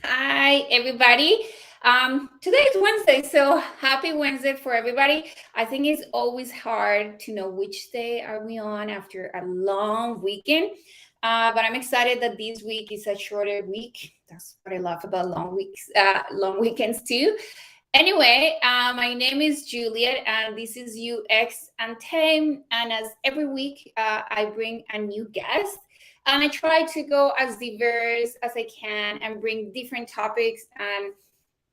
Hi, everybody. Today is Wednesday, so happy Wednesday for everybody. I think it's always hard to know which day are we on after a long weekend. But I'm excited that this week is a shorter week. That's what I love about long weeks, long weekends too. Anyway, my name is Juliet, and this is UX and Tame. And as every week, I bring a new guest, and I try to go as diverse as I can and bring different topics. And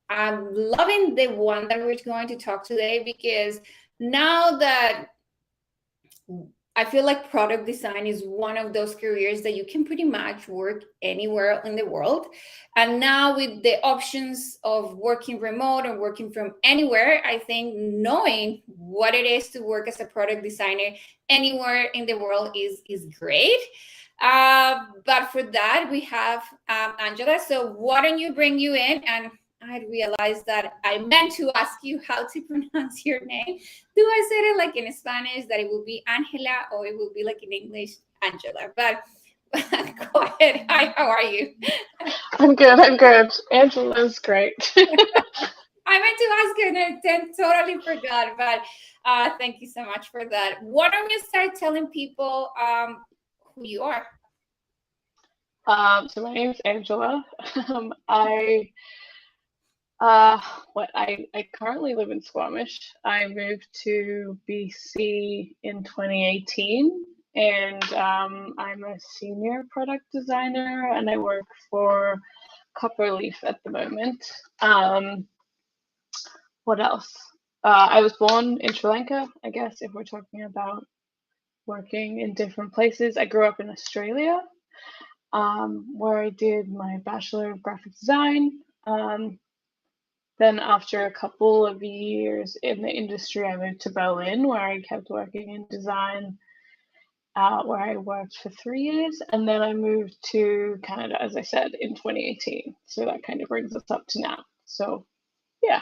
I'm loving the one that we're going to talk today because now that I feel like product design is one of those careers that you can pretty much work anywhere in the world. And now, with the options of working remote and working from anywhere, I think knowing what it is to work as a product designer anywhere in the world is great. But for that, we have Angela. So, why don't you bring you in? And I realized that I meant to ask you how to pronounce your name. Do I say it like in Spanish that it will be Angela or it will be like in English Angela? But go ahead. Hi, how are you? I'm good. I'm good. Angela's great. I meant to ask you and I then totally forgot, but thank you so much for that. Why don't you start telling people who you are? So my name's Angela. I uh I currently live in Squamish. I moved to BC in 2018, and I'm a senior product designer, and I work for Copperfield at the moment. Um, what else? I was born in Sri Lanka, I guess, if we're talking about working in different places. I grew up in Australia, where I did my Bachelor of Graphic Design. Um, then, after a couple of years in the industry, I moved to Berlin, where I kept working in design, where I worked for 3 years. And then I moved to Canada, as I said, in 2018. So that kind of brings us up to now. So, yeah.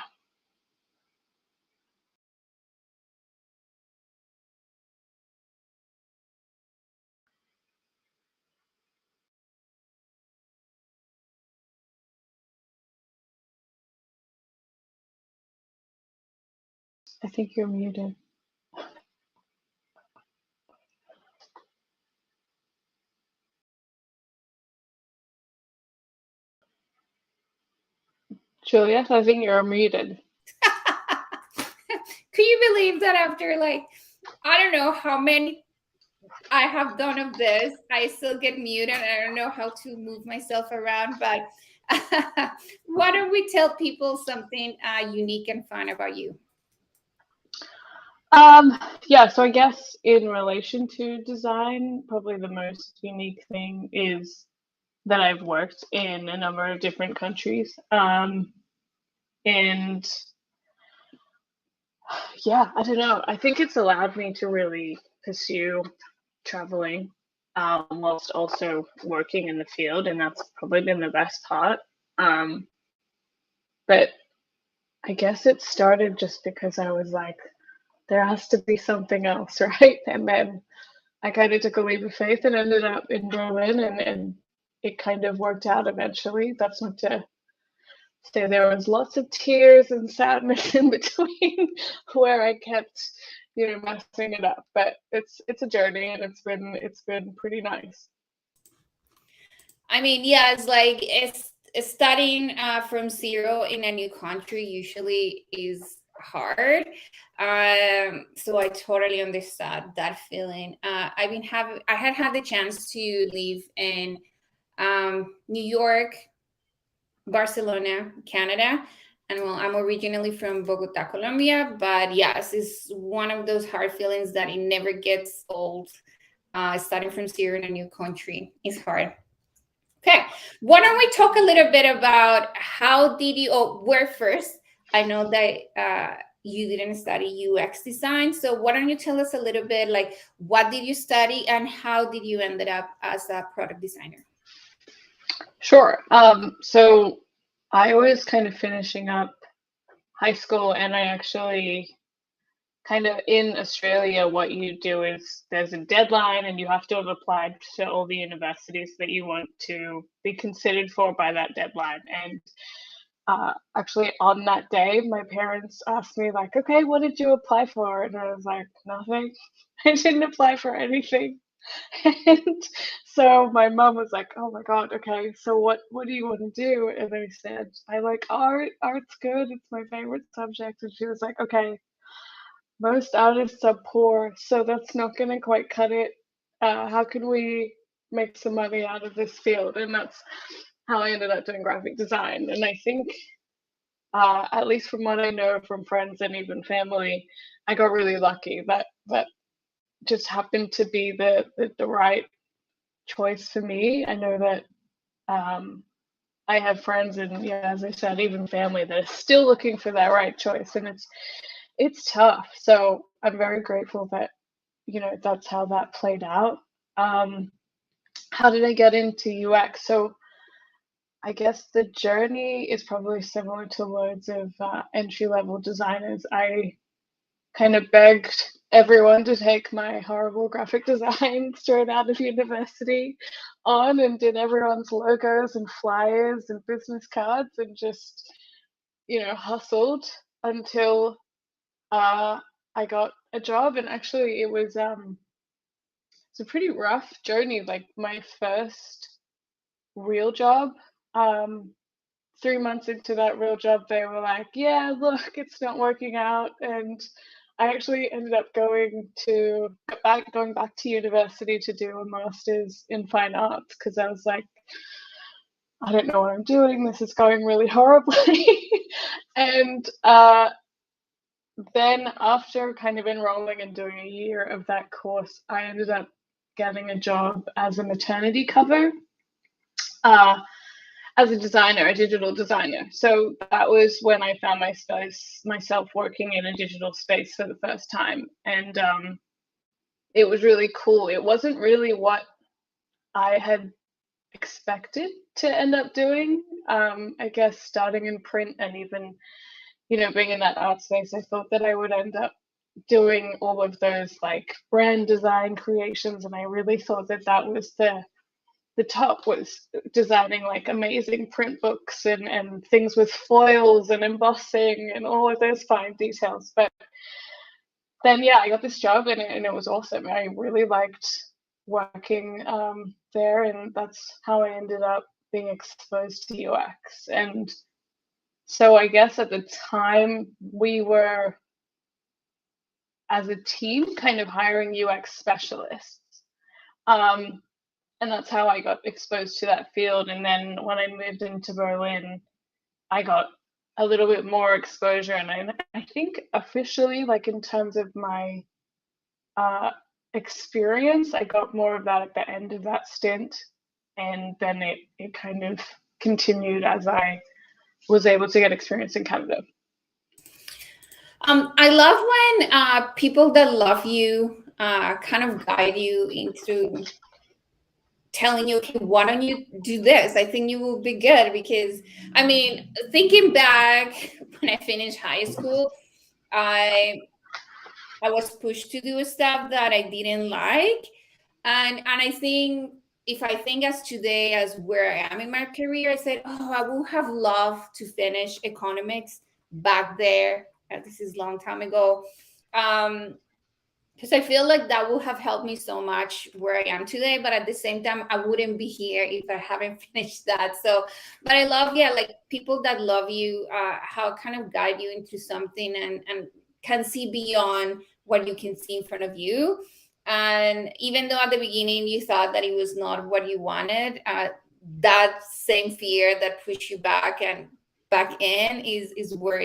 I think you're muted. Juliet, I think you're muted. Can you believe that after like, I don't know how many I have done of this, I still get muted and I don't know how to move myself around, but why don't we tell people something unique and fun about you? Yeah, so I guess in relation to design, probably the most unique thing is that I've worked in a number of different countries. And yeah, I don't know. I think it's allowed me to really pursue traveling, whilst also working in the field, and that's probably been the best part. Um, but I guess it started just because I was like, there has to be something else, right? And then I kind of took a leap of faith and ended up in Berlin, and it kind of worked out eventually. That's not to say there was lots of tears and sadness in between where I kept, messing it up. But it's a journey, and it's been pretty nice. I mean, yeah, it's like it's studying from zero in a new country usually is hard. So I totally understand that feeling. I had the chance to live in New York, Barcelona, Canada. And well, I'm originally from Bogota, Colombia, but yes, it's one of those hard feelings that it never gets old. Starting from zero in a new country is hard. Okay, why don't we talk a little bit about how did you, oh, where first? I know that you didn't study UX design, so why don't you tell us a little bit like what did you study and how did you ended up as a product designer? Sure. So I was kind of finishing up high school, and I actually kind of in Australia, what you do is there's a deadline and you have to have applied to all the universities that you want to be considered for by that deadline. And actually on that day, my parents asked me like, okay, what did you apply for? And I was like, nothing. I didn't apply for anything. And so my mom was like, oh my God, okay, so what do you want to do? And I said, I like art. Art's good. It's my favorite subject. And she was like, okay, most artists are poor, so that's not going to quite cut it. How can we make some money out of this field? And that's how I ended up doing graphic design. And I think, at least from what I know from friends and even family, I got really lucky that just happened to be the right choice for me. I know that I have friends and, yeah, as I said, even family that are still looking for that right choice, and it's tough. So I'm very grateful that, you know, that's how that played out. How did I get into UX? So I guess the journey is probably similar to loads of entry-level designers. I kind of begged everyone to take my horrible graphic design straight out of university on and did everyone's logos and flyers and business cards and just, you know, hustled until I got a job. And actually it was it's a pretty rough journey. Like my first real job, 3 months into that real job, they were like, yeah, look, it's not working out. And I actually ended up going back to university to do a master's in fine arts because I was like, I don't know what I'm doing. This is going really horribly. And then after kind of enrolling and doing a year of that course, I ended up getting a job as a maternity cover. As a designer, a digital designer. So that was when I found myself working in a digital space for the first time. And it was really cool. It wasn't really what I had expected to end up doing. I guess starting in print and even, you know, being in that art space, I thought that I would end up doing all of those like brand design creations. And I really thought that that was the top was designing like amazing print books and things with foils and embossing and all of those fine details. But then, yeah, I got this job and it was awesome. I really liked working there, and that's how I ended up being exposed to UX. And so I guess at the time we were, as a team, kind of hiring UX specialists. And that's how I got exposed to that field. And then when I moved into Berlin, I got a little bit more exposure. And I think officially, like in terms of my experience, I got more of that at the end of that stint. And then it kind of continued as I was able to get experience in Canada. I love when people that love you kind of guide you into telling you, okay, why don't you do this? I think you will be good. Because, I mean, thinking back when I finished high school, I was pushed to do stuff that I didn't like. And I think if I think as today as where I am in my career, I said, oh, I would have loved to finish economics back there. This is a long time ago. Because I feel like that would have helped me so much where I am today. But at the same time, I wouldn't be here if I haven't finished that. So, but I love, yeah, like people that love you, how kind of guide you into something and can see beyond what you can see in front of you. And even though at the beginning you thought that it was not what you wanted, that same fear that pushed you back and back in is where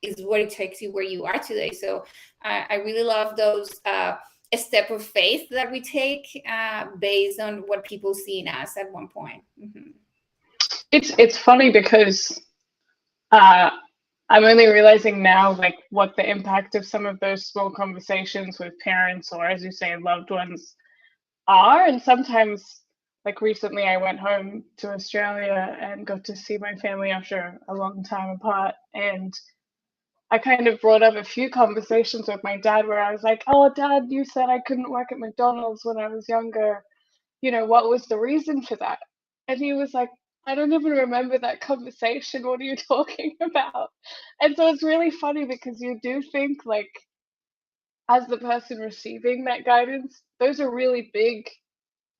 it takes you where you are today. So I really love those a step of faith that we take based on what people see in us at one point. Mm-hmm. It's funny because I'm only realizing now like what the impact of some of those small conversations with parents or, as you say, loved ones are. And sometimes, like recently I went home to Australia and got to see my family after a long time apart, and I kind of brought up a few conversations with my dad where I was like, "Oh, Dad, you said I couldn't work at McDonald's when I was younger. What was the reason for that?" And he was like, "I don't even remember that conversation. What are you talking about?" And so it's really funny because you do think, like, as the person receiving that guidance, those are really big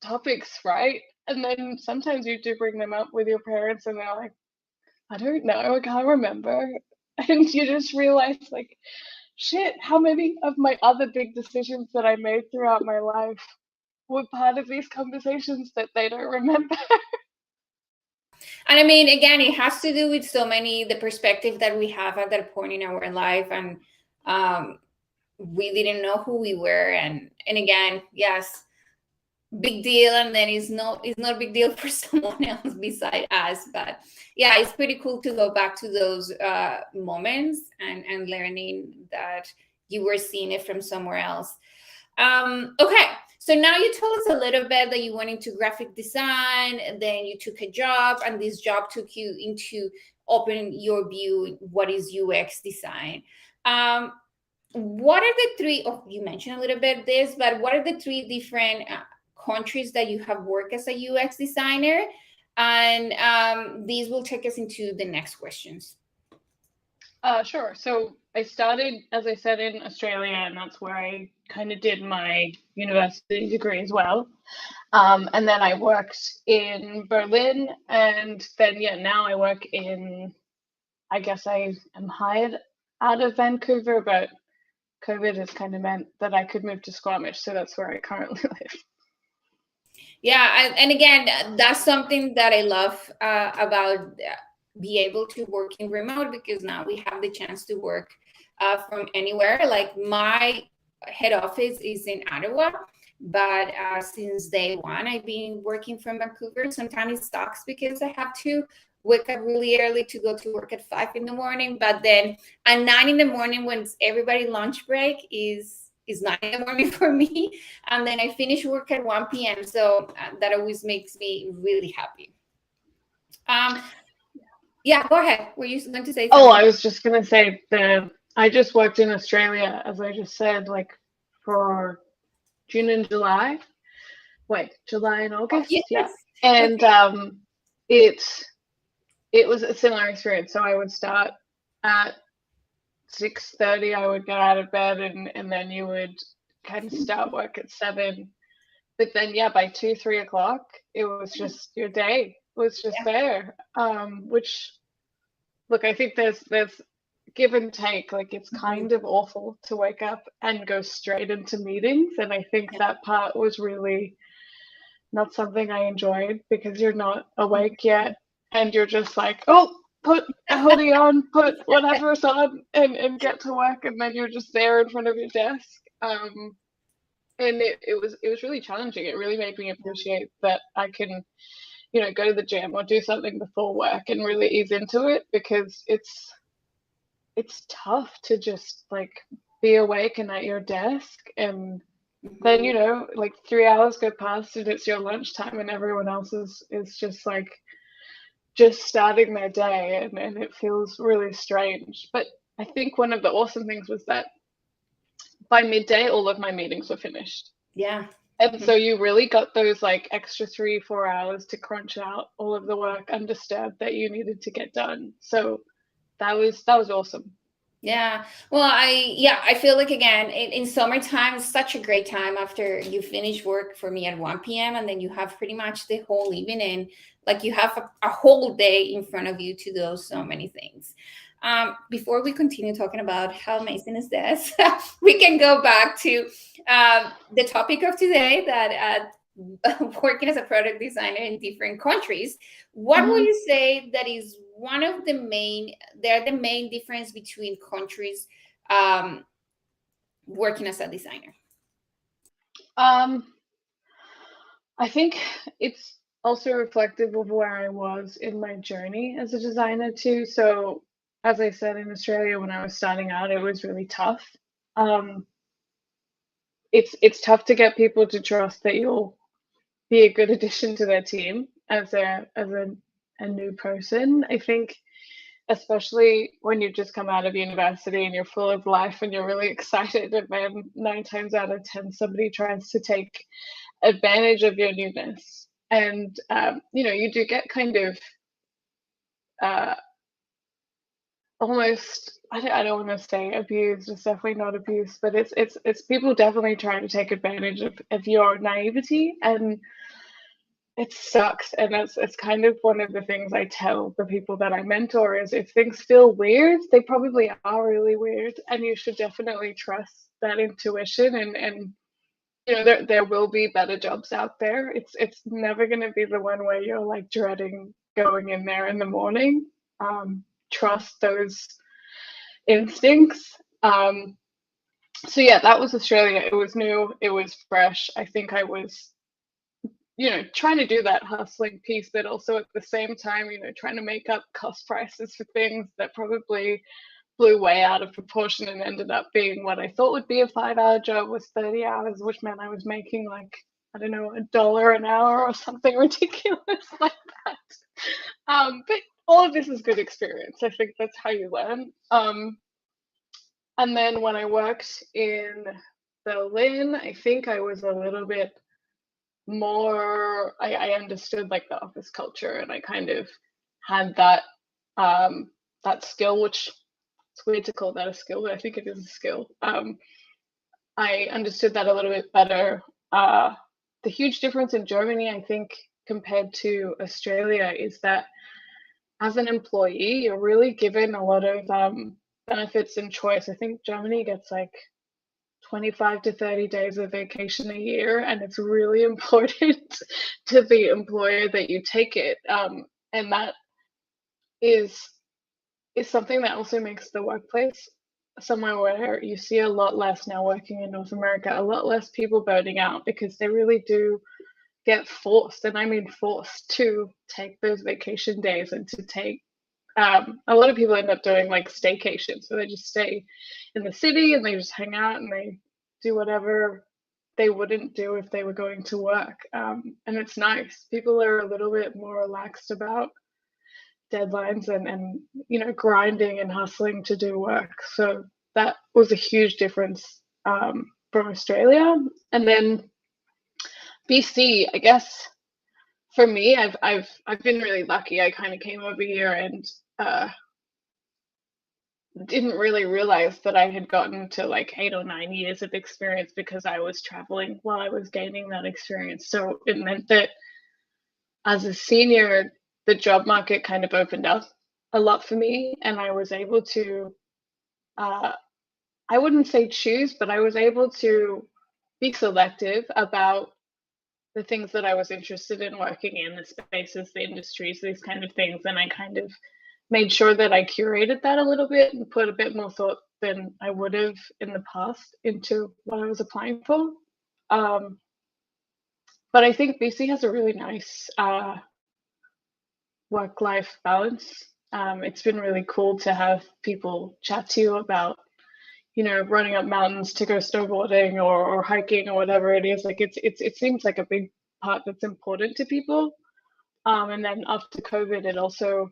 topics, right? And then sometimes you do bring them up with your parents and they're like, "I don't know, I can't remember." And you just realize, like, shit, how many of my other big decisions that I made throughout my life were part of these conversations that they don't remember. And I mean, again, it has to do with so many the perspective that we have at that point in our life, and um, we didn't know who we were, and again, yes, big deal, and then it's not a big deal for someone else beside us. But yeah, it's pretty cool to go back to those moments and learning that you were seeing it from somewhere else. Okay, so now you told us a little bit that you went into graphic design, and then you took a job, and this job took you into opening your view what is UX design. Um, what are the three? Oh, you mentioned a little bit this, but what are the three different countries that you have worked as a UX designer? And these will take us into the next questions. Sure. So I started, as I said, in Australia, and that's where I kind of did my university degree as well. And then I worked in Berlin, and then now I work in. I guess I am hired out of Vancouver, but COVID has kind of meant that I could move to Squamish, so that's where I currently live. Yeah, and again, that's something that I love about be able to work in remote, because now we have the chance to work from anywhere. Like my head office is in Ottawa, but since day one, I've been working from Vancouver. Sometimes it sucks because I have to wake up really early to go to work at 5 in the morning, but then at 9 in the morning, when everybody lunch break is 9 in the morning for me, and then I finish work at 1 p.m. So that always makes me really happy. Um, yeah, go ahead. Were you going to say Oh, something? I was just gonna say I just worked in Australia, as I just said, like for June and July. Wait, July and Oh, August, yeah. yes. And Okay. it it was a similar experience. So I would start at 6:30. I would get out of bed, and then you would kind of start work at 7. But then yeah, by 2, 3 o'clock, it was just your day was just Yeah. there. Which look, I think there's give and take. Like it's Mhm. kind of awful to wake up and go straight into meetings, and I think Yeah. that part was really not something I enjoyed because you're not awake yet and you're just like, oh, put a hoodie on, put whatever's on, and get to work, and then you're just there in front of your desk. And it was really challenging. It really made me appreciate that I can, go to the gym or do something before work and really ease into it, because it's tough to just like be awake and at your desk, and then Mhm. like 3 hours go past and it's your lunchtime and everyone else is just like just starting their day, and it feels really strange. But I think one of the awesome things was that by midday all of my meetings were finished. Yeah. And so you really got those like extra 3 4 hours to crunch out all of the work undisturbed that you needed to get done. So that was awesome. Yeah. Well, I feel like again in summertime, it's such a great time after you finish work for me at 1 p.m. and then you have pretty much the whole evening, like you have a whole day in front of you to do so many things. Before we continue talking about how amazing is this, we can go back to the topic of today that working as a product designer in different countries. What would Mhm. you say that is one of the main, they're the main difference between countries um, working as a designer? Um, I think it's also reflective of where I was in my journey as a designer too. So, as I said, in Australia when I was starting out, it was really tough. Um, it's tough to get people to trust that you'll be a good addition to their team as a new person. I think especially when you just come out of university and you're full of life and you're really excited, and then 9 times out of 10 somebody tries to take advantage of your newness. And you do get kind of uh, almost, I don't want to say abused. It's definitely not abuse, but it's people definitely trying to take advantage of your naivety, and it sucks. And it's kind of one of the things I tell the people that I mentor is, if things feel weird, they probably are really weird, and you should definitely trust that intuition. And there will be better jobs out there. It's never going to be the one where you're like dreading going in there in the morning. Trust those instincts. So yeah, that was Australia. It was new, it was fresh. I think I was trying to do that hustling piece, but also at the same time trying to make up cost prices for things that probably blew way out of proportion and ended up being what I thought would be a 5-hour job was 30 hours, which meant I was making like, I don't know, $1 an hour or something ridiculous like that. But all of this is good experience. I think that's how you learn. And then when I worked in Berlin, I think I was a little bit more, I understood like the office culture, and I kind of had that skill, which it's weird to call that a skill, but I think it is a skill. I understood that a little bit better. The huge difference in Germany, I think, compared to Australia, is that as an employee, you're really given a lot of benefits and choice. I think Germany gets like 25 to 30 days of vacation a year, and it's really important to the employer that you take it. And that is something that also makes the workplace somewhere where you see a lot less now working in North America, a lot less people burning out, because they really do get forced, and I mean forced, to take those vacation days and to take a lot of people end up doing like staycations, so they just stay in the city and they just hang out and they do whatever they wouldn't do if they were going to work. And it's nice. People are a little bit more relaxed about deadlines and grinding and hustling to do work. So that was a huge difference from Australia. And then BC, I guess for me, I've been really lucky. I kind of came over here and didn't really realize that I had gotten to like 8 or 9 years of experience because I was traveling while I was gaining that experience. So it meant that as a senior, the job market kind of opened up a lot for me, and I was able to, I wouldn't say choose, but I was able to be selective about the things that I was interested in working in, the spaces, the industries, these kind of things. And I kind of made sure that I curated that a little bit and put a bit more thought than I would have in the past into what I was applying for. But I think BC has a really nice work-life balance. It's been really cool to have people chat to you about, running up mountains to go snowboarding or hiking or whatever it is. Like it seems like a big part that's important to people. And then after COVID, it also,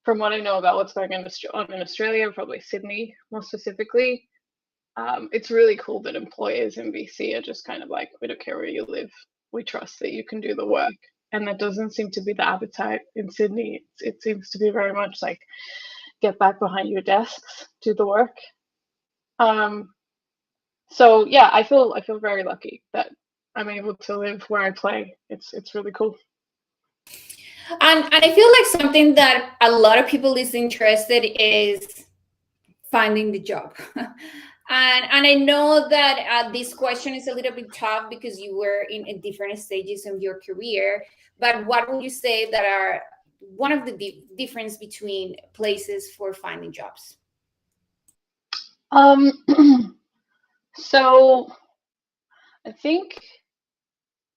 from what I know about what's going on in Australia, probably Sydney more specifically, it's really cool that employers in BC are just kind of like, we don't care where you live, we trust that you can do the work. And that doesn't seem to be the appetite in Sydney. It seems to be very much like, get back behind your desks, do the work. So yeah, I feel very lucky that I'm able to live where I play. It's really cool. And I feel like something that a lot of people is interested is finding the job. And I know that this question is a little bit tough because you were in different stages of your career. But what would you say that are one of the difference between places for finding jobs? So I think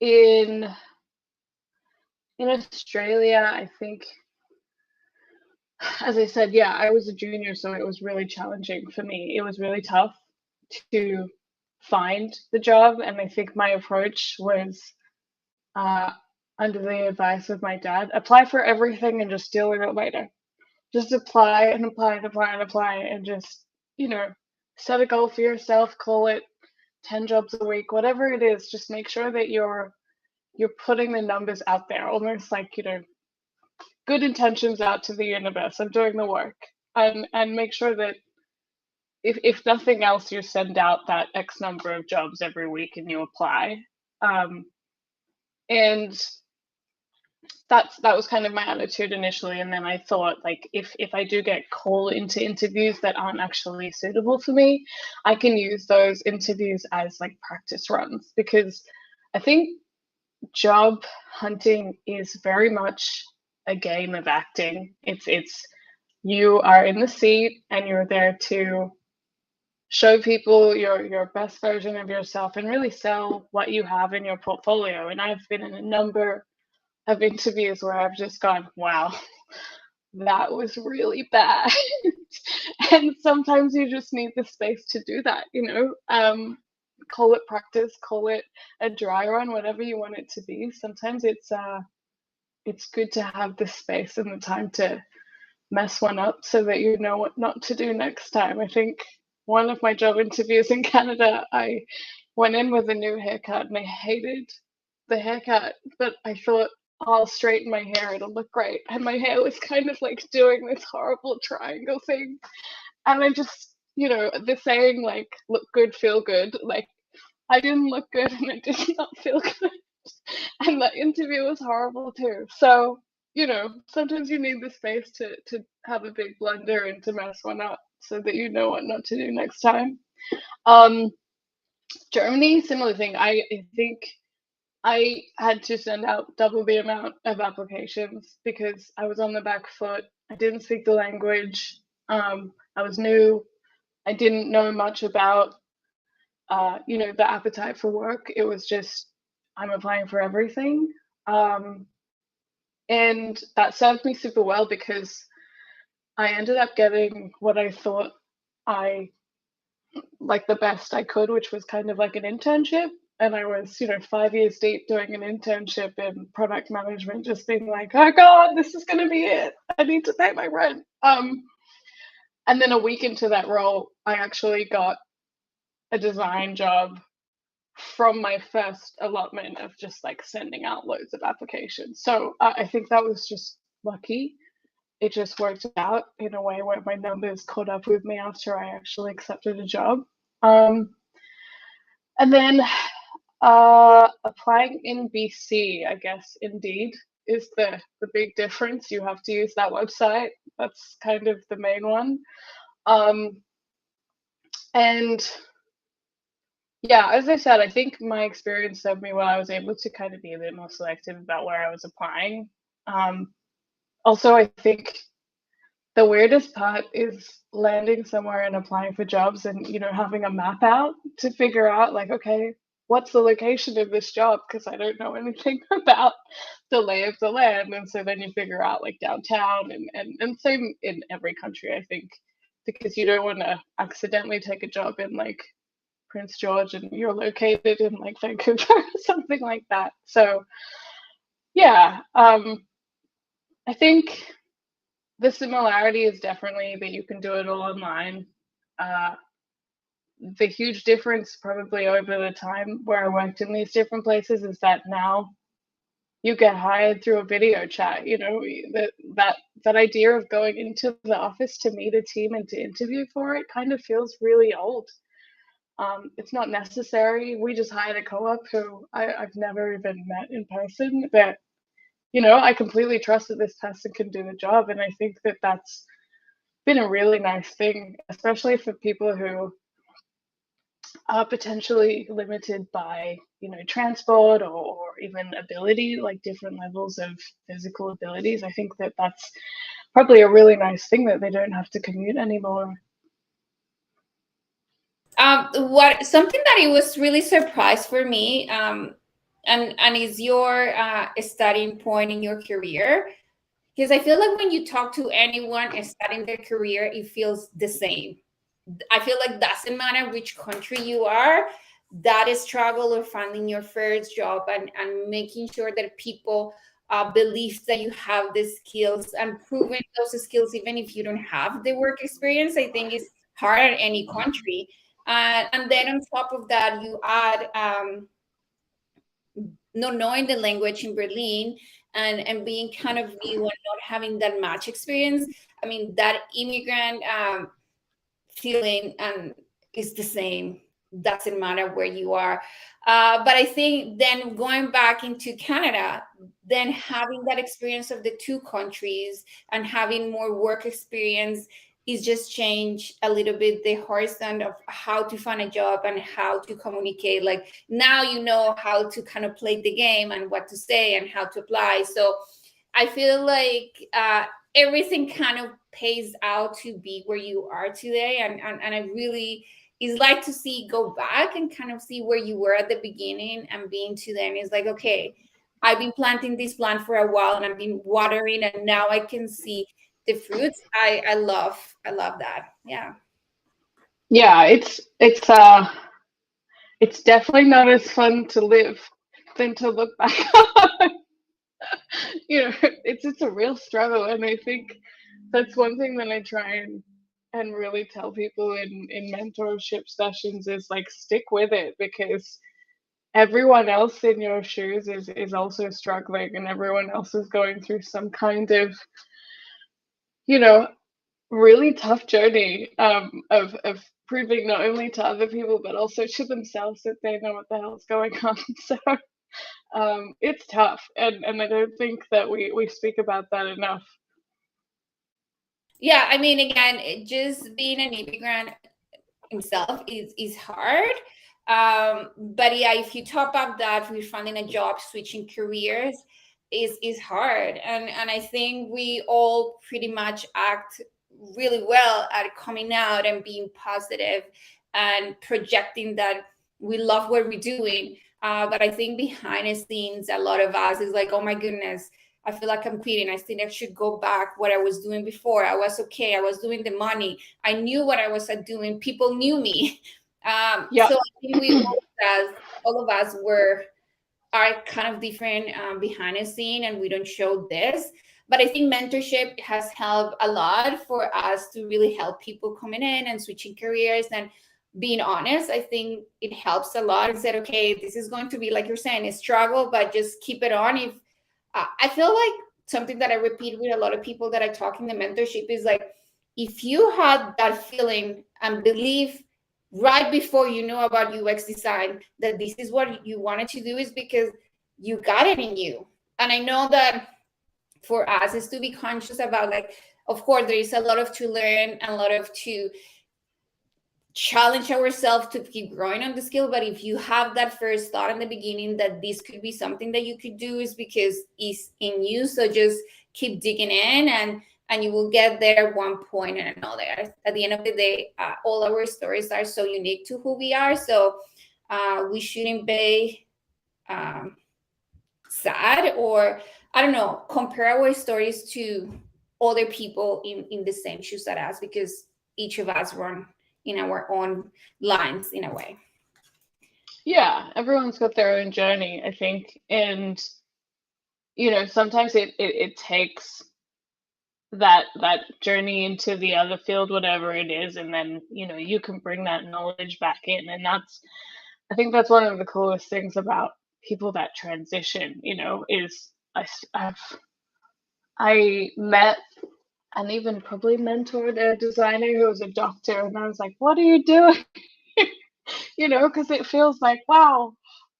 in Australia, I think, as I said, yeah, I was a junior, so it was really challenging for me. It was really tough to find the job, and I think my approach was, under the advice of my dad, apply for everything and just deal with it later. just apply and apply and apply and apply, and just, set a goal for yourself, call it 10 jobs a week, whatever it is. Just make sure that you're putting the numbers out there, almost like, good intentions out to the universe. I'm doing the work, and make sure that if nothing else, you send out that X number of jobs every week and you apply. And that was kind of my attitude initially. And then I thought, like, if I do get called into interviews that aren't actually suitable for me, I can use those interviews as like practice runs, because I think job hunting is very much a game of acting. It's you are in the seat and you're there to show people your best version of yourself and really sell what you have in your portfolio. And I've been in a number of interviews where I've just gone, wow, that was really bad. And sometimes you just need the space to do that, call it practice, call it a dry run, whatever you want it to be. Sometimes it's good to have the space and the time to mess one up so that you know what not to do next time. I think one of my job interviews in Canada, I went in with a new haircut and I hated the haircut, but I thought, I'll straighten my hair, it'll look great. And my hair was kind of like doing this horrible triangle thing. And I just, the saying, like, look good, feel good. Like, I didn't look good and it did not feel good. And the interview was horrible too. So, sometimes you need the space to have a big blunder and to mess one up so that you know what not to do next time. Germany, similar thing. I think I had to send out double the amount of applications because I was on the back foot. I didn't speak the language. I was new. I didn't know much about, the appetite for work. It was just, I'm applying for everything. And that served me super well because I ended up getting what I thought I like the best I could, which was kind of like an internship. And I was, 5 years deep doing an internship in product management, just being like, oh God, this is going to be it. I need to pay my rent. And then a week into that role, I actually got a design job from my first allotment of just like sending out loads of applications. So I think that was just lucky. It just worked out in a way where my numbers caught up with me after I actually accepted a job. And then applying in BC, I guess Indeed is the big difference. You have to use that website. That's kind of the main one. And yeah, as I said, I think my experience served me well. I was able to kind of be a bit more selective about where I was applying. Also, I think the weirdest part is landing somewhere and applying for jobs and, having a map out to figure out, like, okay, what's the location of this job? Because I don't know anything about the lay of the land. And so then you figure out like downtown and same in every country, I think, because you don't want to accidentally take a job in like Prince George and you're located in like Vancouver or something like that. So yeah, I think the similarity is definitely that you can do it all online. The huge difference probably over the time where I worked in these different places is that now you get hired through a video chat. That idea of going into the office to meet a team and to interview for it kind of feels really old. It's not necessary. We just hired a co-op who I've never even met in person, but I completely trust that this person can do the job. And I think that that's been a really nice thing, especially for people who are potentially limited by, transport or even ability, like different levels of physical abilities. I think that that's probably a really nice thing that they don't have to commute anymore. What something that it was really surprised for me, and is your starting point in your career, because I feel like when you talk to anyone starting their career, it feels the same. I feel like doesn't matter which country you are, that struggle of finding your first job and making sure that people believes that you have the skills and proving those skills, even if you don't have the work experience, I think is hard at any country. And then on top of that, you add not knowing the language in Berlin and being kind of new and not having that much experience. I mean, that immigrant feeling and is the same, doesn't matter where you are. But I think then going back into Canada, then having that experience of the two countries and having more work experience is just change a little bit the horizon of how to find a job and how to communicate. Like now you know how to kind of play the game and what to say and how to apply. So I feel like everything kind of pays out to be where you are today. And I really is like to see go back and kind of see where you were at the beginning and being to then is like, okay, I've been planting this plant for a while and I've been watering and now I can see the fruits. I love that. Yeah. Yeah, it's definitely not as fun to live than to look back on. It's a real struggle, and I think that's one thing that I try and really tell people in mentorship sessions is like stick with it, because everyone else in your shoes is also struggling, and everyone else is going through some kind of you know really tough journey of proving not only to other people but also to themselves that they know what the hell's going on. So it's tough, and I don't think that we speak about that enough. Yeah. I mean, again, just being an immigrant himself is hard. But yeah, if you top up that with finding a job, switching careers is hard. And I think we all pretty much act really well at coming out and being positive and projecting that we love what we're doing. But I think behind the scenes, a lot of us is like, oh my goodness, I feel like I'm quitting. I think I should go back what I was doing before. I was okay. I was doing the money. I knew what I was doing. People knew me. Yeah. So I think all of us are kind of different behind the scene, and we don't show this. But I think mentorship has helped a lot for us to really help people coming in and switching careers and being honest. I think it helps a lot and said, okay, this is going to be, like you're saying, a struggle, but just keep it on. If I feel like something that I repeat with a lot of people that I talk in the mentorship is like, if you had that feeling and believe right before you know about UX design that this is what you wanted to do, is because you got it in you. And I know that for us is to be conscious about, like, of course, there is a lot of to learn and a lot of to challenge ourselves to keep growing on the skill. But if you have that first thought in the beginning that this could be something that you could do, is because it's in you. So just keep digging in, and you will get there at one point and another. At the end of the day, all our stories are so unique to who we are. So we shouldn't be sad, or I don't know, compare our stories to other people in the same shoes as us, because each of us run in our own lines in a way. Yeah, everyone's got their own journey, I think. And sometimes it takes that journey into the other field, whatever it is, and then you can bring that knowledge back in. And I think that's one of the coolest things about people that transition, is I met and even probably mentored a designer who was a doctor, and I was like, what are you doing? Because it feels like, wow,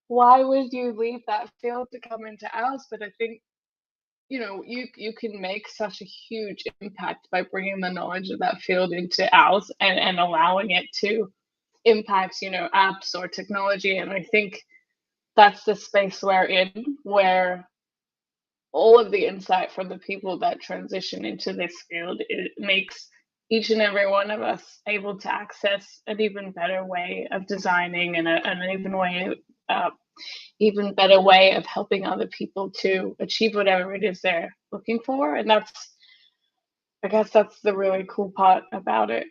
why would you leave that field to come into ours? But I think you can make such a huge impact by bringing the knowledge of that field into ours, and allowing it to impact apps or technology. And I think that's the space we're in, where all of the insight from the people that transition into this field, it makes each and every one of us able to access an even better way of designing, and even better way of helping other people to achieve whatever it is they're looking for. And I guess that's the really cool part about it.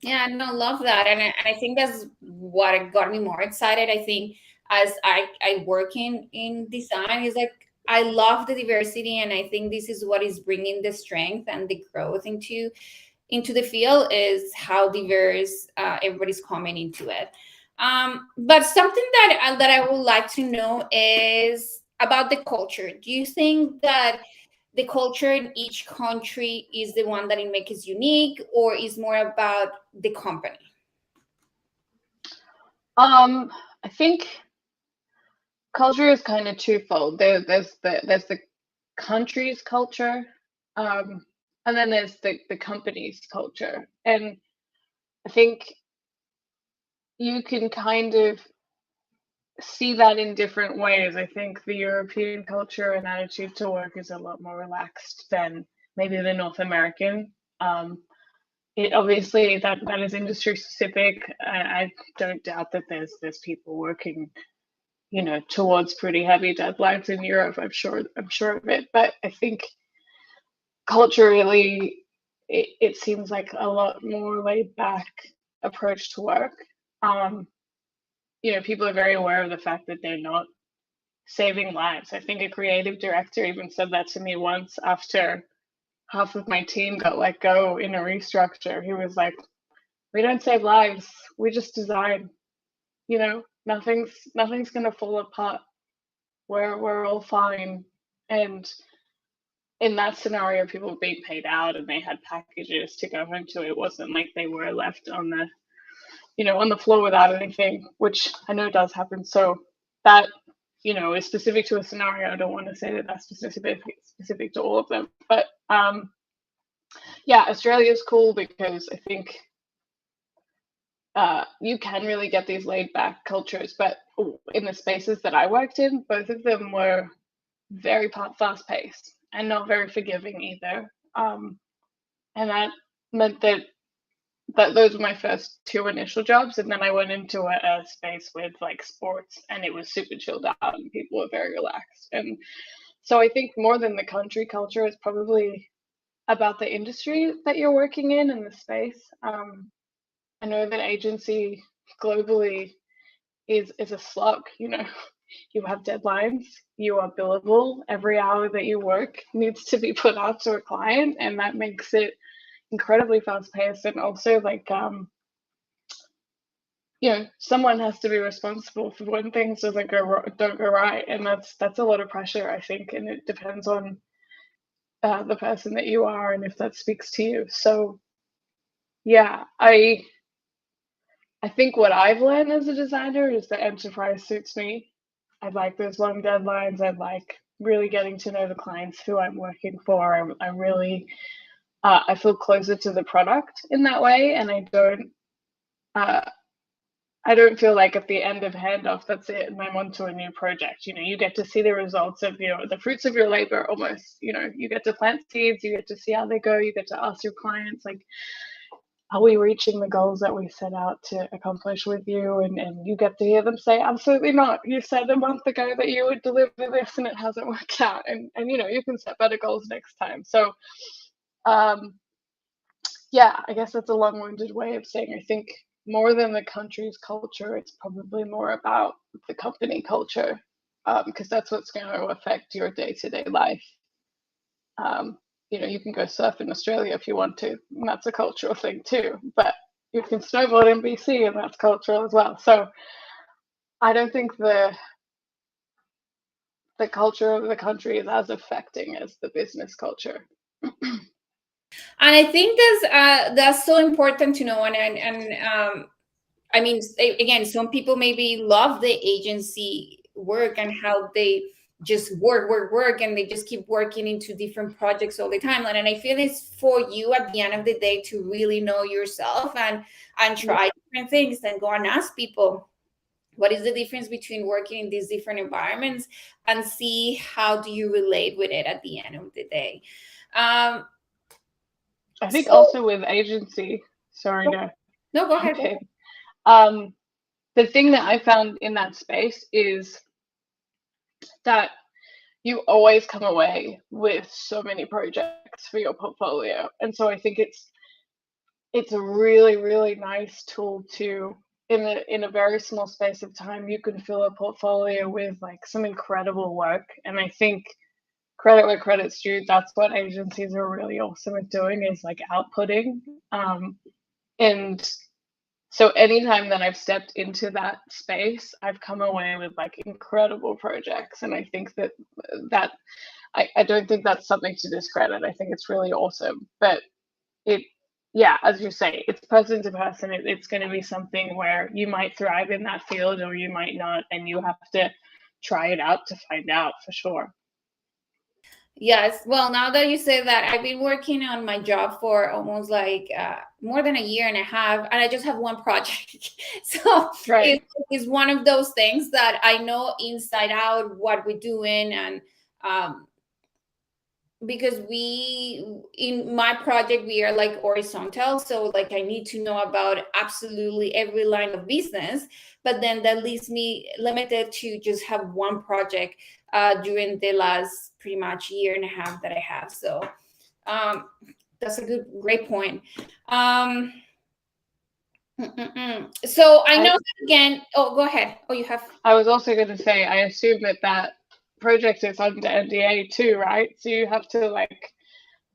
Yeah, no, love that. And I think that's what got me more excited. I think as I work in design, is like I love the diversity, and I think this is what is bringing the strength and the growth into the field, is how diverse everybody's coming into it. But something that I would like to know is about the culture. Do you think that the culture in each country is the one that it makes it unique, or is more about the company? I think culture is kind of twofold. There's the country's culture, and then there's the company's culture. And I think you can kind of see that in different ways. I think the European culture and attitude to work is a lot more relaxed than maybe the North American. It obviously that is industry specific. I don't doubt that there's people working, towards pretty heavy deadlines in Europe. I'm sure of it. But I think culturally, it seems like a lot more laid back approach to work. Um, People are very aware of the fact that they're not saving lives. I think a creative director even said that to me once after half of my team got let go in a restructure. He was like, "We don't save lives. We just design. Nothing's gonna fall apart. We're all fine." And in that scenario, people were being paid out and they had packages to go home to. It wasn't like they were left on the floor without anything, which I know does happen. So that is specific to a scenario. I don't want to say that that's specific to all of them, but yeah, Australia is cool because I think you can really get these laid back cultures. But in the spaces that I worked in, both of them were very fast paced and not very forgiving either. And that meant that those were my first two initial jobs, and then I went into a space with like sports, and it was super chilled out and people were very relaxed. And so I think more than the country culture is probably about the industry that you're working in and the space. I know that agency globally is a slog. You have deadlines, you are billable. Every hour that you work needs to be put out to a client, and that makes it incredibly fast paced. And also like someone has to be responsible for when things don't go right, and that's a lot of pressure, I think, and it depends on the person that you are and if that speaks to you. So yeah, I think what I've learned as a designer is that enterprise suits me. I like those long deadlines. I like really getting to know the clients who I'm working for. I really I feel closer to the product in that way, and uh, I don't feel like at the end of handoff, that's it, and I'm on to a new project. You get to see the results of the fruits of your labor almost. You get to plant seeds, you get to see how they go, you get to ask your clients, like, are we reaching the goals that we set out to accomplish with you? And you get to hear them say, absolutely not. You said a month ago that you would deliver this and it hasn't worked out. And you can set better goals next time. So, yeah, I guess that's a long-winded way of saying I think more than the country's culture, it's probably more about the company culture, because that's what's going to affect your day-to-day life. You can go surf in Australia if you want to, and that's a cultural thing too. But you can snowboard in BC, and that's cultural as well. So I don't think the culture of the country is as affecting as the business culture. And I think that's so important to know. And I mean, again, some people maybe love the agency work and how they just work, and they just keep working into different projects all the time. And I feel it's for you at the end of the day to really know yourself and try different things, and go and ask people what is the difference between working in these different environments, and see how do you relate with it at the end of the day. Um, I think so also with agency, sorry to no, go ahead. okay. The thing that I found in that space is that you always come away with so many projects for your portfolio. And so I think it's a really, really nice tool to in a very small space of time, you can fill a portfolio with like some incredible work. And I think credit where credit's due, that's what agencies are really awesome at doing, is like outputting. And so anytime that I've stepped into that space, I've come away with like incredible projects. And I think that I don't think that's something to discredit. I think it's really awesome. But it, yeah, as you say, it's person to person. It's going to be something where you might thrive in that field or you might not, and you have to try it out to find out for sure. Yes. Well, now that you say that, I've been working on my job for almost like more than a year and a half, and I just have one project. So Right. it's one of those things that I know inside out what we're doing, and because in my project we are like horizontal, so like I need to know about absolutely every line of business, but then that leaves me limited to just have one project during the last pretty much year and a half that I have. So that's a great point. So I know that again. Oh, go ahead. Oh, you have. I was also going to say, I assume that project is under NDA too, right? So you have to like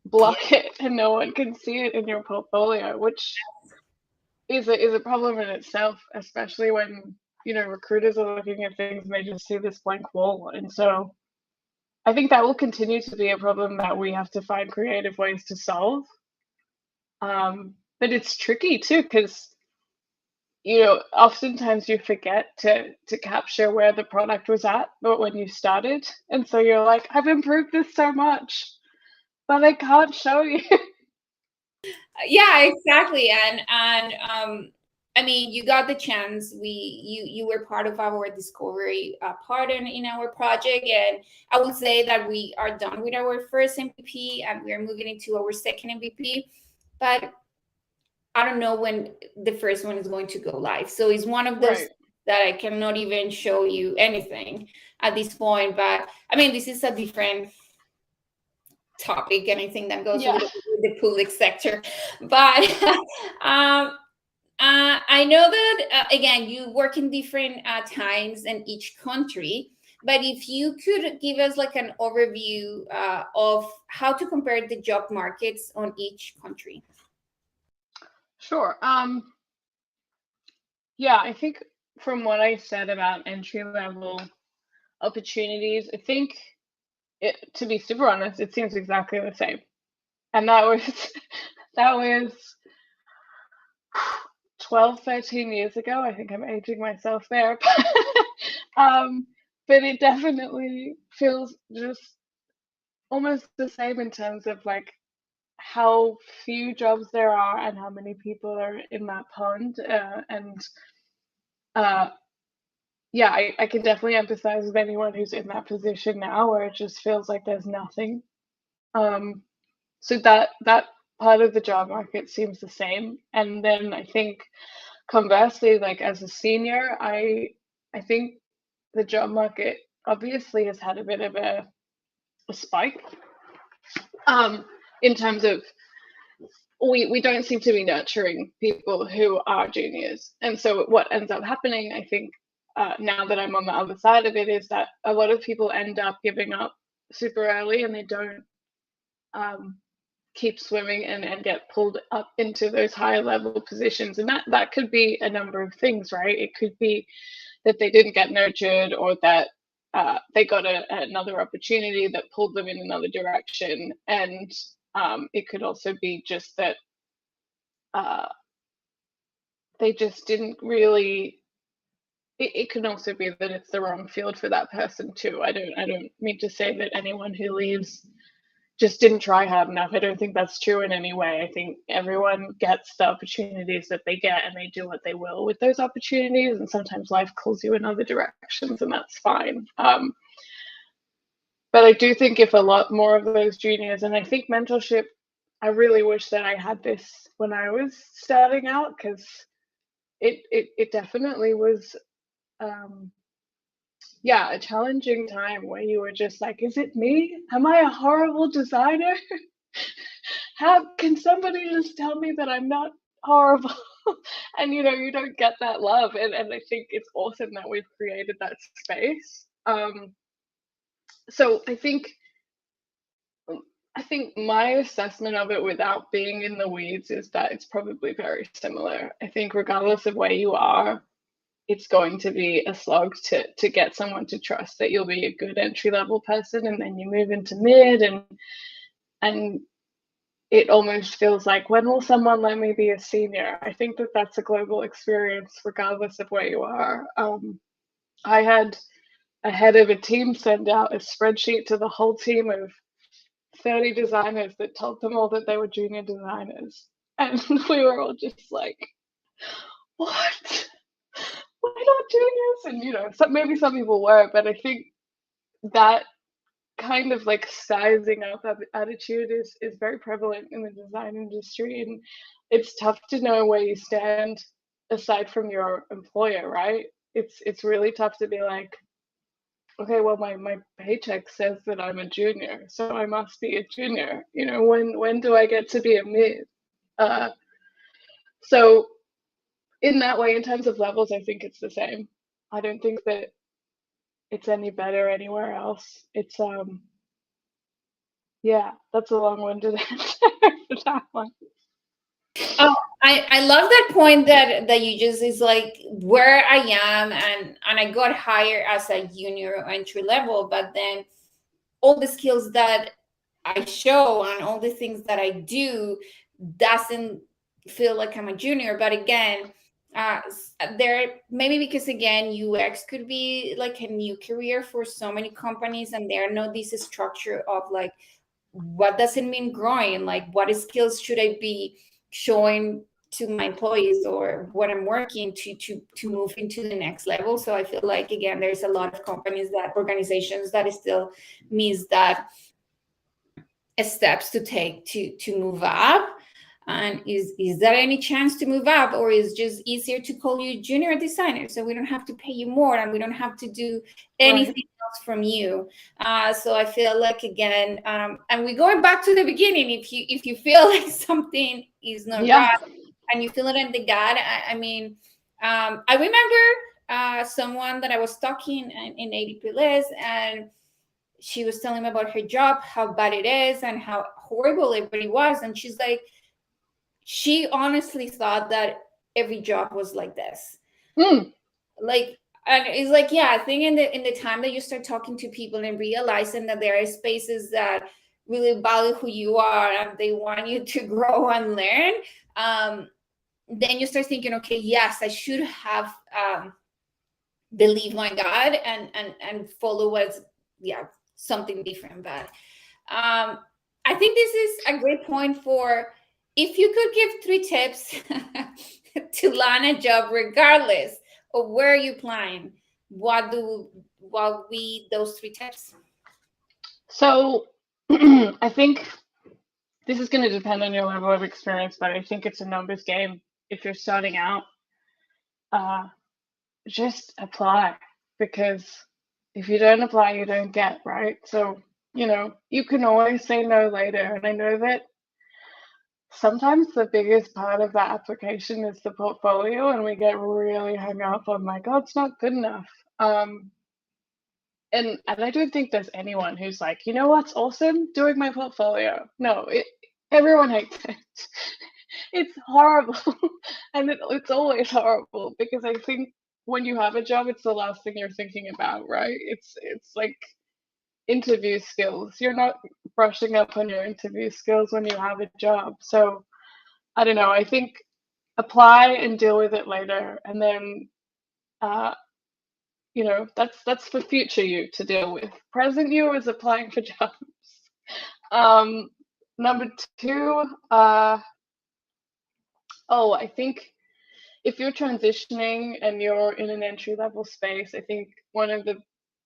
block it and no one can see it in your portfolio, which is a problem in itself, especially when, you know, recruiters are looking at things and they just see this blank wall. And so I think that will continue to be a problem that we have to find creative ways to solve. But it's tricky too, because, you know, oftentimes you forget to capture where the product was at when you started. And so you're like, I've improved this so much, but I can't show you. Yeah, exactly. And I mean, you got the chance. You were part of our discovery part in our project, and I would say that we are done with our first MVP and we are moving into our second MVP. But I don't know when the first one is going to go live. So it's one of those Right. that I cannot even show you anything at this point. But I mean, this is a different topic, and I think that goes a Yeah. little bit with the public sector. But I know that again, you work in different times in each country. But if you could give us like an overview of how to compare the job markets on each country. Sure. Yeah, I think from what I said about entry level opportunities, I think to be super honest, it seems exactly the same. And that was that was 12, 13 years ago. I think I'm aging myself there. But it definitely feels just almost the same in terms of like how few jobs there are and how many people are in that pond. And yeah, I can definitely empathize with anyone who's in that position now where it just feels like there's nothing. So that part of the job market seems the same. And then I think conversely, like as a senior, I think the job market obviously has had a bit of a spike in terms of we don't seem to be nurturing people who are juniors. And so what ends up happening, I think, now that I'm on the other side of it, is that a lot of people end up giving up super early and they don't keep swimming and get pulled up into those higher level positions. And that could be a number of things, right? It could be that they didn't get nurtured, or that they got another opportunity that pulled them in another direction. And it could also be just that they just didn't really. It can also be that it's the wrong field for that person too. I don't mean to say that anyone who leaves just didn't try hard enough. I don't think that's true in any way. I think everyone gets the opportunities that they get and they do what they will with those opportunities. And sometimes life calls you in other directions, and that's fine. But I do think if a lot more of those juniors, and I think mentorship, I really wish that I had this when I was starting out, because it definitely was yeah, a challenging time where you were just like, is it me? Am I a horrible designer? How can somebody just tell me that I'm not horrible? And you don't get that love, and I think it's awesome that we've created that space. So I think my assessment of it without being in the weeds is that it's probably very similar. I think regardless of where you are, it's going to be a slog to get someone to trust that you'll be a good entry level person, and then you move into mid, and it almost feels like, when will someone let me be a senior? I think that that's a global experience regardless of where you are. I had a head of a team send out a spreadsheet to the whole team of 30 designers that told them all that they were junior designers. And we were all just like, what? We're not juniors? And, maybe some people were, but I think that kind of like sizing up attitude is very prevalent in the design industry. And it's tough to know where you stand aside from your employer, right? It's really tough to be like, okay, well, my paycheck says that I'm a junior, so I must be a junior. When do I get to be a mid? So in that way, in terms of levels, I think it's the same. I don't think that it's any better anywhere else. It's yeah, that's a long-winded answer for that one. Oh, I love that point that you just is like where I am, and I got hired as a junior entry level, but then all the skills that I show and all the things that I do doesn't feel like I'm a junior. But again, there maybe because again UX could be like a new career for so many companies, and there are no this structure of like what does it mean growing, like what skills should I be showing to my employees or what I'm working to move into the next level. So I feel like again there's a lot of companies that organizations that still miss that steps to take to move up. And is there any chance to move up, or is just easier to call you junior designer so we don't have to pay you more and we don't have to do anything else from you? So I feel like again, and we're going back to the beginning. If you feel like something is not right and you feel it in the gut, I mean, I remember someone that I was talking in ADP list, and she was telling me about her job, how bad it is and how horrible everybody was. And she's like, she honestly thought that every job was like this. Like, and it's like, yeah, I think in the time that you start talking to people and realizing that there are spaces that really value who you are and they want you to grow and learn, then you start thinking, okay, yes, I should have believed my God and follow what's something different. But I think this is a great point for if you could give 3 tips to land a job regardless of where you're applying, what be those 3 tips? So I think this is going to depend on your level of experience, but I think it's a numbers game. If you're starting out, just apply, because if you don't apply, you don't get, right? So, you can always say no later. And I know that sometimes the biggest part of that application is the portfolio, and we get really hung up on like, oh, it's not good enough. And I don't think there's anyone who's like, you know what's awesome? Doing my portfolio. No, everyone hates it. It's horrible. And it's always horrible, because I think when you have a job, it's the last thing you're thinking about, right? It's like interview skills. You're not brushing up on your interview skills when you have a job. So I don't know. I think apply and deal with it later, and then that's for future you to deal with. Present you is applying for jobs. Number 2, I think if you're transitioning and you're in an entry level space, I think one of the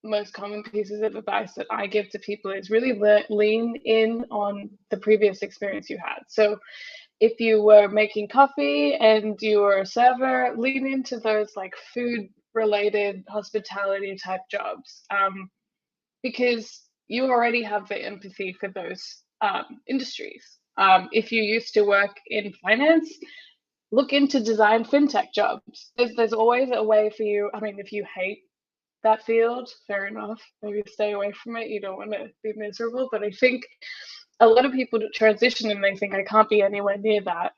most common pieces of advice that I give to people is really lean in on the previous experience you had. So if you were making coffee and you were a server, lean into those like food related hospitality type jobs, because you already have the empathy for those industries. If you used to work in finance, look into design fintech jobs. There's always a way for you. I mean, if you hate that field, fair enough. Maybe stay away from it. You don't want to be miserable. But I think a lot of people transition and they think I can't be anywhere near that.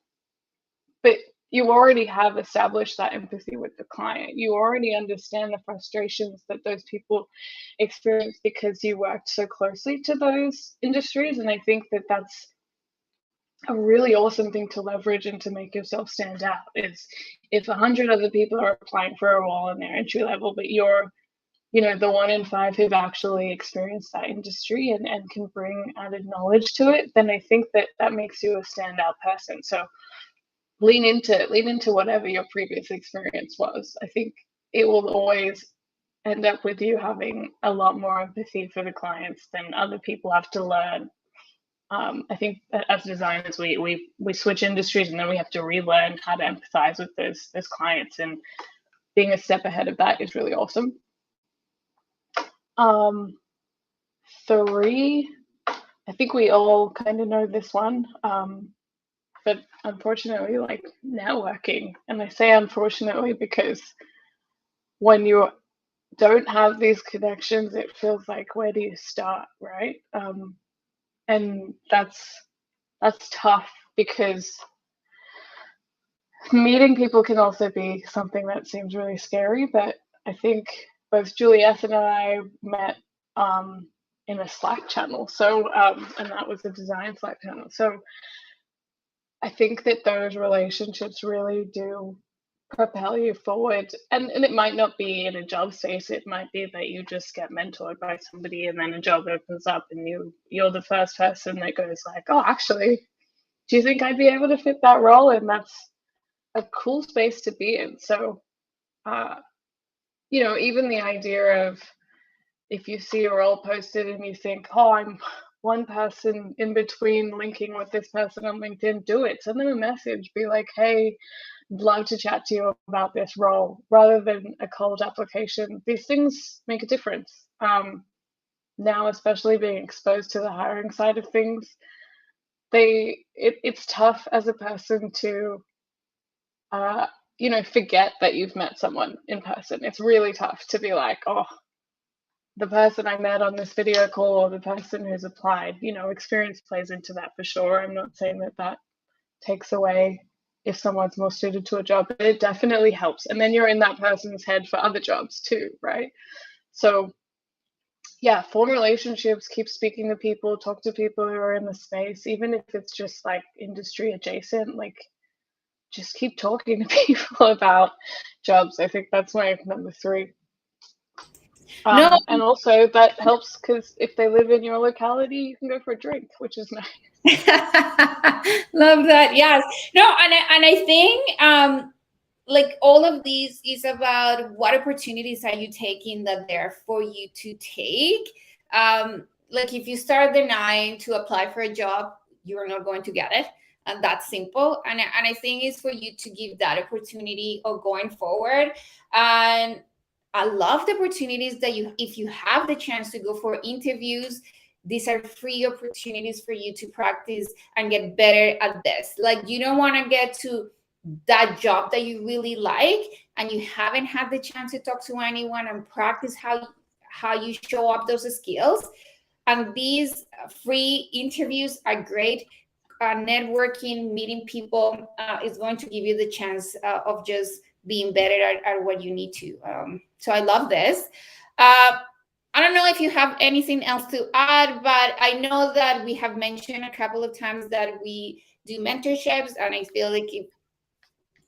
But you already have established that empathy with the client. You already understand the frustrations that those people experience because you worked so closely to those industries. And I think that that's a really awesome thing to leverage and to make yourself stand out. Is if 100 other people are applying for a role in their entry level, but you're, the 1 in 5 who've actually experienced that industry and can bring added knowledge to it, then I think that that makes you a standout person. So lean into whatever your previous experience was. I think it will always end up with you having a lot more empathy for the clients than other people have to learn. I think as designers, we switch industries and then we have to relearn how to empathize with those clients, and being a step ahead of that is really awesome. 3, I think we all kind of know this one, but unfortunately, like networking. And I say unfortunately because when you don't have these connections, it feels like, where do you start, right? And that's tough, because meeting people can also be something that seems really scary. But I think both Julieth and I met in a Slack channel. So, and that was a design Slack channel. So I think that those relationships really do propel you forward. And it might not be in a job space. It might be that you just get mentored by somebody and then a job opens up and you're the first person that goes like, oh, actually, do you think I'd be able to fit that role? And that's a cool space to be in. So, even the idea of, if you see a role posted and you think, oh, I'm one person in between linking with this person on LinkedIn, do it. Send them a message. Be like, hey, I'd love to chat to you about this role, rather than a cold application. These things make a difference. Now, especially being exposed to the hiring side of things, it's tough as a person to forget that you've met someone in person. It's really tough to be like, oh, the person I met on this video call, or the person who's applied. Experience plays into that for sure. I'm not saying that takes away if someone's more suited to a job, but it definitely helps. And then you're in that person's head for other jobs too, right? So yeah, form relationships, keep speaking to people, talk to people who are in the space, even if it's just like industry adjacent, like just keep talking to people about jobs. I think that's my number 3. No, And also that helps because if they live in your locality, you can go for a drink, which is nice. love that. Yes. No, and I think like all of these is about what opportunities are you taking that they're for you to take. Like if you start the 9 to apply for a job, you're not going to get it. And that's simple. And I think it's for you to give that opportunity of going forward. And I love the opportunities that if you have the chance to go for interviews, these are free opportunities for you to practice and get better at this. Like you don't want to get to that job that you really like and you haven't had the chance to talk to anyone and practice how you show up those skills. And these free interviews are great. Networking, meeting people is going to give you the chance of just being better at what you need to. So I love this. I don't know if you have anything else to add, but I know that we have mentioned a couple of times that we do mentorships, and I feel like if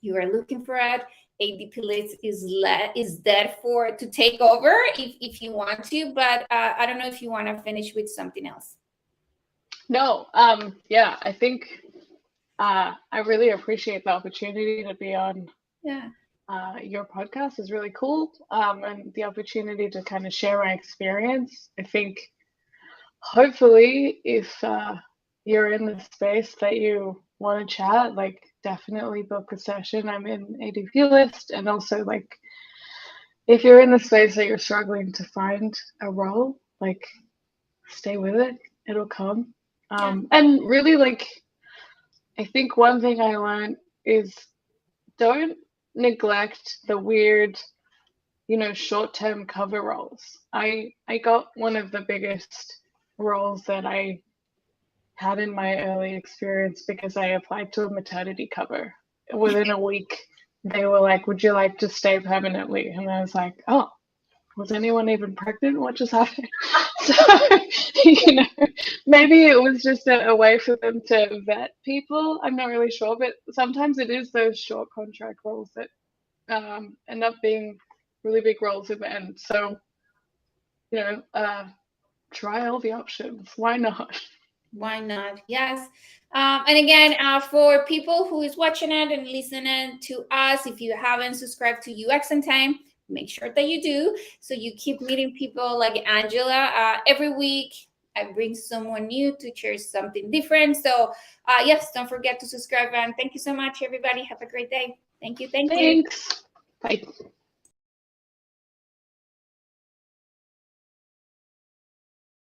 you are looking for it, ADP List is there to take over if you want to. But I don't know if you want to finish with something else. No, yeah, I think I really appreciate the opportunity to be on your podcast. Is really cool, and the opportunity to kind of share my experience. I think hopefully if you're in the space that you want to chat, like definitely book a session. I'm in ADP List, and also like if you're in the space that you're struggling to find a role, like stay with it, it'll come. And really, like, I think one thing I learned is don't neglect the weird, short-term cover roles. I got one of the biggest roles that I had in my early experience because I applied to a maternity cover. Within a week, they were like, "Would you like to stay permanently?" And I was like, "Oh, was anyone even pregnant? What just happened?" So, maybe it was just a way for them to vet people. I'm not really sure, but sometimes it is those short contract roles that end up being really big roles in the end. So, try all the options. Why not? Why not? Yes. And again, for people who is watching it and listening to us, if you haven't subscribed to UX in Time, make sure that you do, so you keep meeting people like Angela. Every week, I bring someone new to share something different. So, yes, don't forget to subscribe. And thank you so much, everybody. Have a great day. Thank you. Thank you. Thanks. Bye.